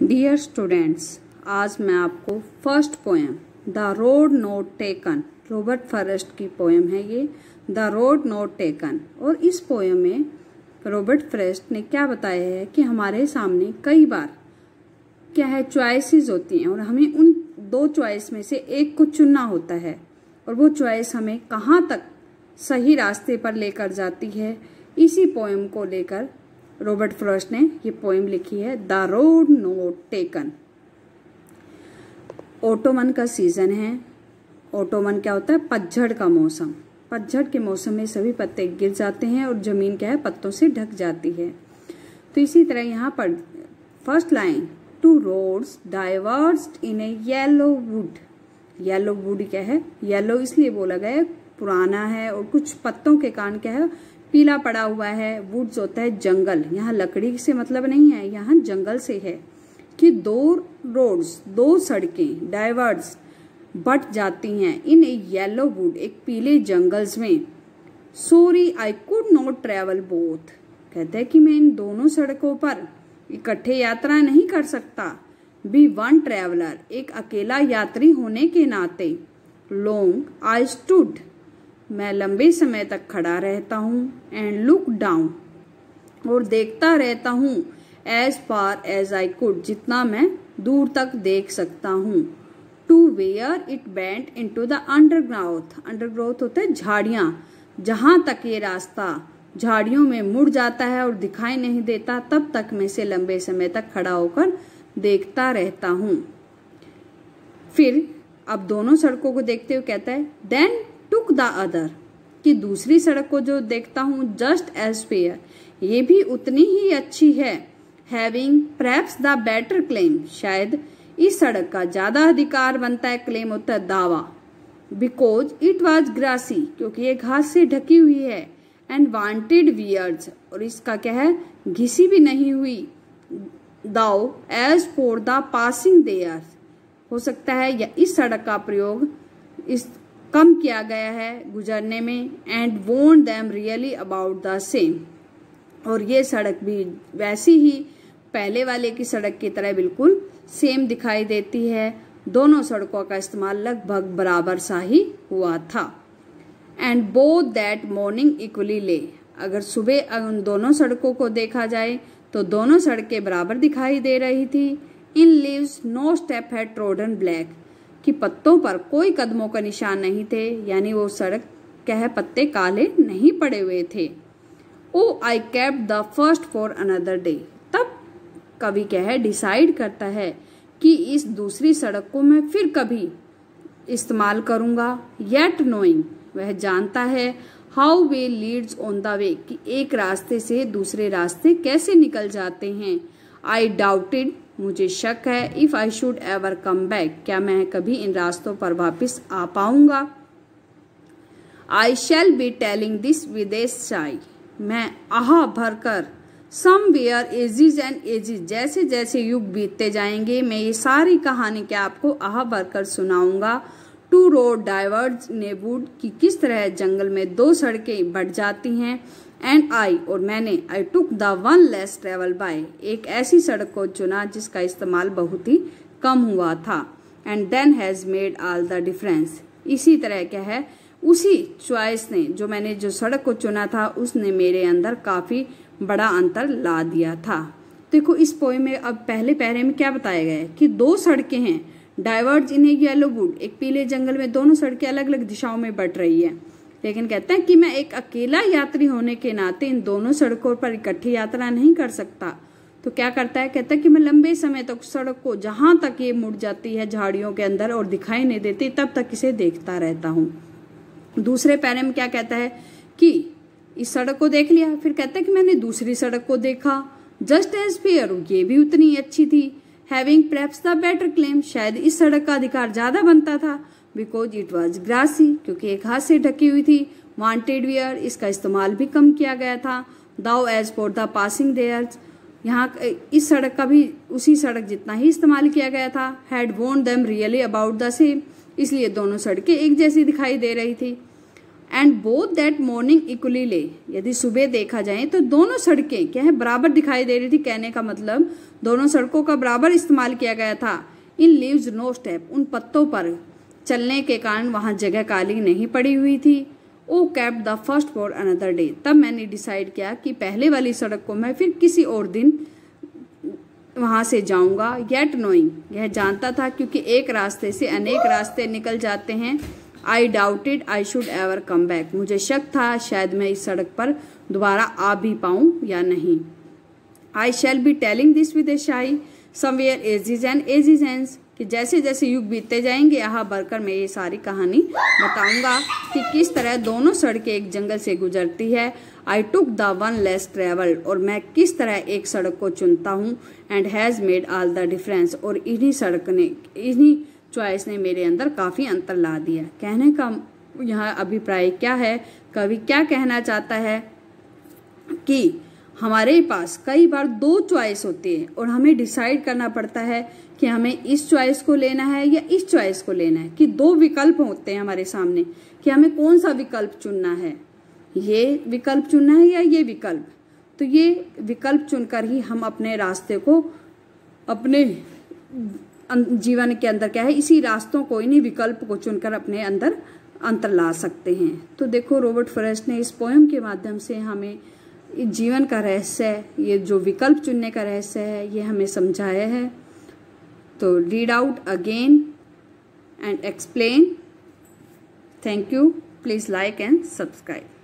Dear students, आज मैं आपको first poem the road not taken, Robert forest की पोएम है ये, द रोड नोट टेकन। और इस पोएम में रॉबर्ट फॉरेस्ट ने क्या बताया है कि हमारे सामने कई बार क्या है चॉइसेस होती हैं और हमें उन दो चॉइस में से एक को चुनना होता है और वो चॉइस हमें कहाँ तक सही रास्ते पर लेकर जाती है। इसी पोएम को लेकर रॉबर्ट फ्रॉस्ट ने ये पोएम लिखी है, the road not taken. Ottoman का सीजन है। ऑटोमन क्या होता है? पतझड़ का मौसम। पतझड़ के मौसम में सभी पत्ते गिर जाते हैं और जमीन क्या है पत्तों से ढक जाती है। तो इसी तरह यहाँ पर first line, two roads diverged in a yellow wood. Yellow wood क्या है? येलो इसलिए बोला गया है, पुराना है और कुछ पत्तों के कारण क्या है पीला पड़ा हुआ है। वुड्स होता है जंगल, यहाँ लकड़ी से मतलब नहीं है, यहाँ जंगल से है कि दो रोड्स, दो सड़कें डाइवर्स बट जाती हैं इन ए येलो वुड, एक पीले जंगल्स में। Sorry I could not travel both, कहते हैं कि मैं इन दोनों सड़कों पर इकट्ठे यात्रा नहीं कर सकता। बी वन ट्रेवलर, एक अकेला यात्री होने के नाते। लॉन्ग आई स्टूड, मैं लंबे समय तक खड़ा रहता हूँ। एंड लुक डाउन, और देखता रहता हूँ। As far as I could, जितना मैं दूर तक देख सकता हूँ। To where it bent into the undergrowth, undergrowth होता है झाड़ियाँ, जहां तक ये रास्ता झाड़ियों में मुड़ जाता है और दिखाई नहीं देता, तब तक मैं इसे लंबे समय तक खड़ा होकर देखता रहता हूँ। फिर अब दोनों सड़कों को देखते हुए कहता है, देन टुक द अदर, कि दूसरी सड़क को जो देखता हूँ, जस्ट एज फेयर, ये भी उतनी ही अच्छी है। Having perhaps the better claim, शायद इस सड़क का ज्यादा अधिकार बनता है। क्लेम होता है दावा। बिकॉज इट वॉज ग्रासी, क्योंकि ये घास से ढकी हुई है। एंड वांटेड वियर्स, और इसका क्या है घिसी भी नहीं हुई। Though as for the passing there, हो सकता है या इस सड़क का प्रयोग इस कम किया गया है गुजरने में। And want them really about the same, और ये सड़क भी वैसी ही पहले वाले की सड़क की तरह बिल्कुल सेम दिखाई देती है। दोनों सड़कों का इस्तेमाल लगभग बराबर सा ही हुआ था। And both that morning equally ले, अगर सुबह उन दोनों सड़कों को देखा जाए तो दोनों सड़कें बराबर दिखाई दे रही थी। In leaves no step had trodden black, कि पत्तों पर कोई कदमों का निशान नहीं थे, यानी वो सड़क क्या है पत्ते काले नहीं पड़े हुए थे। Oh I kept the first for another day, तब कवि क्या है डिसाइड करता है कि इस दूसरी सड़क को मैं फिर कभी इस्तेमाल करूंगा। येट नोइंग, वह जानता है, how way Leeds on the way, कि एक रास्ते से दूसरे रास्ते कैसे निकल जाते हैं। आई डाउटेड, मुझे शक है, if I should ever come back, क्या मैं कभी इन रास्तों पर वापस आ पाऊंगा। I shall be telling this with a sigh, मैं आह भरकर समवेयर एजिज एंड एजिज, जैसे जैसे युग बीतते जाएंगे मैं ये सारी कहानी क्या आपको आह भरकर सुनाऊंगा। Two road diverge in a wood, कि किस तरह जंगल में दो सड़कें बढ़ जाती हैं। एंड आई, और मैंने, I took the one less travel by, एक ऐसी सड़क को चुना जिसका इस्तेमाल बहुत ही कम हुआ था। And then has made all the difference, इसी तरह क्या है उसी चॉइस ने, जो मैंने जो सड़क को चुना था उसने मेरे अंदर काफी बड़ा अंतर ला दिया था। देखो इस पोएम में अब पहले पैरे में क्या बताया गया है कि दो सड़कें हैं diverge in a yellow would, एक पीले जंगल में दोनों सड़कें अलग अलग दिशाओं में बढ़ रही है। लेकिन कहते हैं कि मैं एक अकेला यात्री होने के नाते इन दोनों सड़कों पर इकट्ठी यात्रा नहीं कर सकता। तो क्या करता है, कहता है कि मैं लंबे समय तक सड़क को जहां तक ये मुड़ जाती है झाड़ियों के अंदर और दिखाई नहीं देती, तब तक इसे देखता रहता हूँ। दूसरे पैरे में क्या कहता है कि इस सड़क को देख लिया, फिर कहता है कि मैंने दूसरी सड़क को देखा, जस्ट एज फेयर, ये भी उतनी अच्छी थी। Having perhaps the better claim, शायद इस सड़क का अधिकार ज्यादा बनता था। बिकॉज इट वॉज ग्रासी, क्योंकि एक घास से ढकी हुई थी। वांटेड वियर, इसका इस्तेमाल भी कम किया गया था। Though as for the passing there's, यहाँ इस सड़क का भी उसी सड़क जितना ही इस्तेमाल किया गया था। Had want them really about the same, इसलिए दोनों सड़कें एक जैसी दिखाई दे रही थी। And both that morning equally ले, यदि सुबह देखा जाए तो दोनों सड़कें क्या है, बराबर दिखाई दे रही थी। कहने का मतलब दोनों सड़कों का बराबर इस्तेमाल किया गया था। इन लीव्स नो स्टेप, उन पत्तों पर चलने के कारण वहां जगह खाली नहीं पड़ी हुई थी। Oh kept the first for another day, तब मैंने डिसाइड किया कि पहले वाली सड़क को मैं फिर किसी और दिन वहां से जाऊंगा। येट नोइंग, यह जानता था क्योंकि एक रास्ते से अनेक रास्ते निकल जाते हैं। आई doubted I should ever come back, मुझे शक था शायद मैं इस सड़क पर दोबारा आ भी पाऊं या नहीं। I shall be telling this with a sigh somewhere ages and ages ends, कि जैसे जैसे युग बीतते जाएंगे यहाँ बढ़कर मैं ये सारी कहानी बताऊंगा कि किस तरह दोनों सड़कें एक जंगल से गुजरती है। I took the one less travelled, और मैं किस तरह एक सड़क को चुनता हूँ। And has made all the difference, और इन्हीं चॉइस ने मेरे अंदर काफी अंतर ला दिया। कहने का यहाँ अभिप्राय क्या है, कवि क्या कहना चाहता है कि हमारे पास कई बार दो चॉइस होती है और हमें डिसाइड करना पड़ता है कि हमें इस चॉइस को लेना है या इस चॉइस को लेना है। कि दो विकल्प होते हैं हमारे सामने कि हमें कौन सा विकल्प चुनना है, ये विकल्प चुनना है या ये विकल्प। तो ये विकल्प चुनकर ही हम अपने रास्ते को अपने जीवन के अंदर क्या है, इसी रास्तों को, इन्हीं विकल्प को चुनकर अपने अंदर अंतर ला सकते हैं। तो देखो रॉबर्ट फ्रॉस्ट ने इस पोएम के माध्यम से हमें जीवन का रहस्य, ये जो विकल्प चुनने का रहस्य है, ये हमें समझाया है। तो read out again and explain. Thank you. Please like and subscribe.